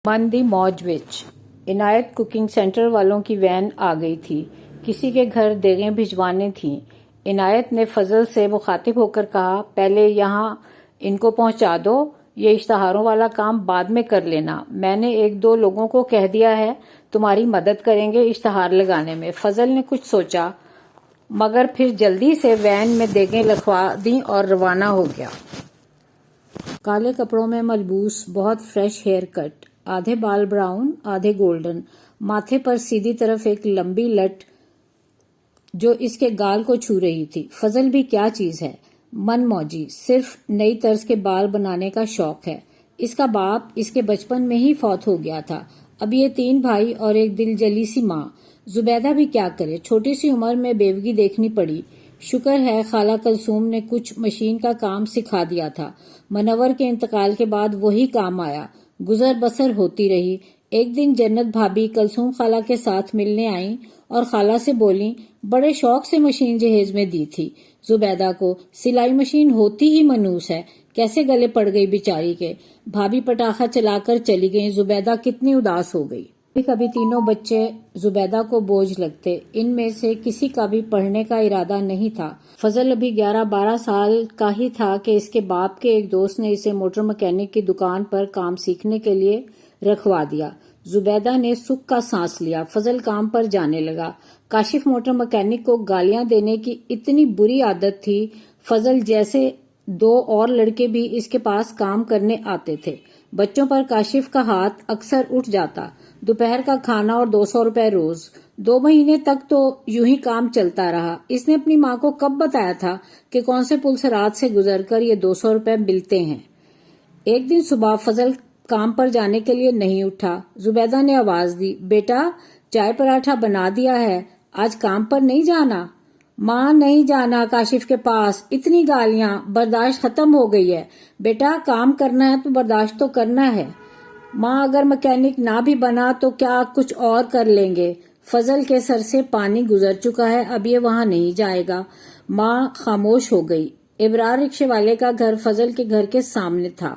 مندی موج وچ عنایت cooking centre والوں کی وین آ گئی تھی۔ کسی کے گھر دیگیں بھجوانی تھیں۔ عنایت نے فضل سے مخاطب ہو کر کہا، پہلے یہاں ان کو پہنچا دو، یہ اشتہاروں والا کام بعد میں کر لینا۔ میں نے ایک دو لوگوں کو کہہ دیا ہے، تمہاری مدد کریں گے اشتہار لگانے میں۔ فضل نے کچھ سوچا مگر پھر جلدی سے وین میں دیگیں لکھوا دیں اور روانہ ہو گیا۔ کالے کپڑوں میں ملبوس، بہت فریش ہیئر کٹ، آدھے بال براؤن آدھے گولڈن، ماتھے پر سیدھی طرف ایک لمبی لٹ جو اس کے گال کو چھو رہی تھی۔ فضل بھی کیا چیز ہے، من موجی، صرف نئی طرز کے بال بنانے کا شوق ہے۔ اس کا باپ اس کے بچپن میں ہی فوت ہو گیا تھا۔ اب یہ 3 بھائی اور ایک دل جلی سی ماں۔ زبیدہ بھی کیا کرے، چھوٹی سی عمر میں بیوگی دیکھنی پڑی۔ شکر ہے خالہ کلثوم نے کچھ مشین کا کام سکھا دیا تھا۔ منور کے انتقال کے بعد وہی کام آیا، گزر بسر ہوتی رہی۔ ایک دن جنت بھابی کلثوم خالہ کے ساتھ ملنے آئیں اور خالہ سے بولیں، بڑے شوق سے مشین جہیز میں دی تھی زبیدہ کو، سلائی مشین ہوتی ہی منوس ہے، کیسے گلے پڑ گئی بیچاری کے۔ بھابی پٹاخہ چلا کر چلی گئیں۔ زبیدہ کتنی اداس ہو گئی۔ کبھی تینوں بچے زبیدہ کو بوجھ لگتے، ان میں سے کسی کا بھی پڑھنے کا ارادہ نہیں تھا۔ فضل ابھی 11-12 سال کا ہی تھا کہ اس کے باپ کے ایک دوست نے اسے موٹر مکینک کی دکان پر کام سیکھنے کے لیے رکھوا دیا۔ زبیدہ نے سکھ کا سانس لیا۔ فضل کام پر جانے لگا۔ کاشف موٹر مکینک کو گالیاں دینے کی اتنی بری عادت تھی، فضل جیسے 2 اور لڑکے بھی اس کے پاس کام کرنے آتے تھے۔ بچوں پر کاشف کا ہاتھ اکثر اٹھ جاتا، دوپہر کا کھانا اور 200 روپے روز۔ 2 مہینے تک تو یوں ہی کام چلتا رہا۔ اس نے اپنی ماں کو کب بتایا تھا کہ کون سے پل صراط سے گزر کر یہ 200 روپے ملتے ہیں۔ ایک دن صبح فضل کام پر جانے کے لیے نہیں اٹھا۔ زبیدہ نے آواز دی، بیٹا چائے پراٹھا بنا دیا ہے، آج کام پر نہیں جانا؟ ماں نہیں جانا کاشف کے پاس، اتنی گالیاں، برداشت ختم ہو گئی ہے۔ بیٹا کام کرنا ہے تو برداشت تو کرنا ہے۔ ماں اگر مکینک نہ بھی بنا تو کیا کچھ اور کر لیں گے۔ فضل کے سر سے پانی گزر چکا ہے، اب یہ وہاں نہیں جائے گا۔ ماں خاموش ہو گئی۔ ابرار رکشے والے کا گھر فضل کے گھر کے سامنے تھا۔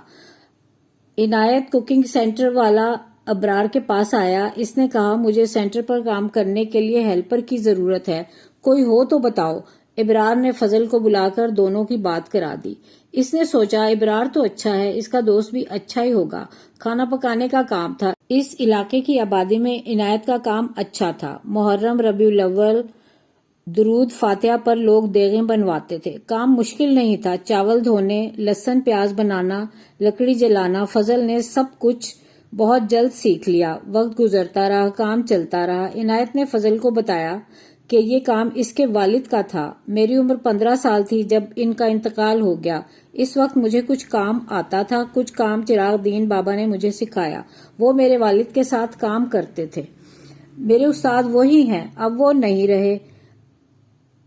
عنایت کوکنگ سینٹر والا ابرار کے پاس آیا۔ اس نے کہا، مجھے سینٹر پر کام کرنے کے لیے ہیلپر کی ضرورت ہے، کوئی ہو تو بتاؤ۔ ابرار نے فضل کو بلا کر دونوں کی بات کرا دی۔ اس نے سوچا ابرار تو اچھا ہے، اس کا دوست بھی اچھا ہی ہوگا۔ کھانا پکانے کا کام تھا۔ اس علاقے کی آبادی میں عنایت کا کام اچھا تھا۔ محرم، ربیع الاول، درود فاتحہ پر لوگ دیگیں بنواتے تھے۔ کام مشکل نہیں تھا، چاول دھونے، لہسن پیاز بنانا، لکڑی جلانا، فضل نے سب کچھ بہت جلد سیکھ لیا۔ وقت گزرتا رہا، کام چلتا رہا۔ عنایت نے فضل کو بتایا کہ یہ کام اس کے والد کا تھا۔ میری عمر 15 سال تھی جب ان کا انتقال ہو گیا۔ اس وقت مجھے کچھ کام آتا تھا، کچھ کام چراغ دین بابا نے مجھے سکھایا۔ وہ میرے والد کے ساتھ کام کرتے تھے، میرے استاد وہی ہیں، اب وہ نہیں رہے۔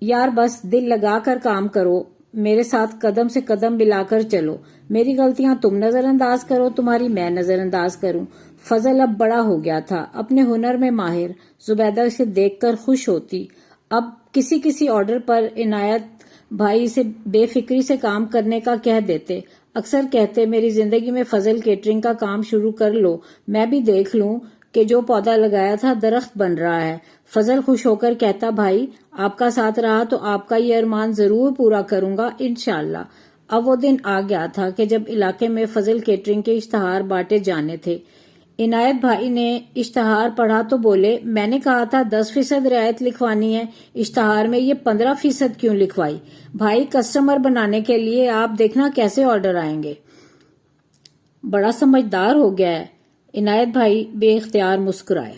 یار بس دل لگا کر کام کرو، میرے ساتھ قدم سے قدم ملا کر چلو، میری غلطیاں تم نظر انداز کرو، تمہاری میں نظر انداز کروں۔ فضل اب بڑا ہو گیا تھا، اپنے ہنر میں ماہر۔ زبیدہ اسے دیکھ کر خوش ہوتی۔ اب کسی آرڈر پر عنایت بھائی اسے بے فکری سے کام کرنے کا کہہ دیتے۔ اکثر کہتے، میری زندگی میں فضل کیٹرنگ کا کام شروع کر لو، میں بھی دیکھ لوں کہ جو پودا لگایا تھا درخت بن رہا ہے۔ فضل خوش ہو کر کہتا، بھائی آپ کا ساتھ رہا تو آپ کا یہ ارمان ضرور پورا کروں گا انشاءاللہ۔ اب وہ دن آ گیا تھا کہ جب علاقے میں فضل کیٹرنگ کے اشتہار بانٹے جانے تھے۔ عنایت بھائی نے اشتہار پڑھا تو بولے، میں نے کہا تھا 10% رعایت لکھوانی ہے، اشتہار میں یہ 15% کیوں لکھوائی؟ بھائی کسٹمر بنانے کے لیے آپ دیکھنا کیسے آرڈر آئیں گے۔ بڑا سمجھدار ہو گیا ہے۔ عنایت بھائی بے اختیار مسکرائے۔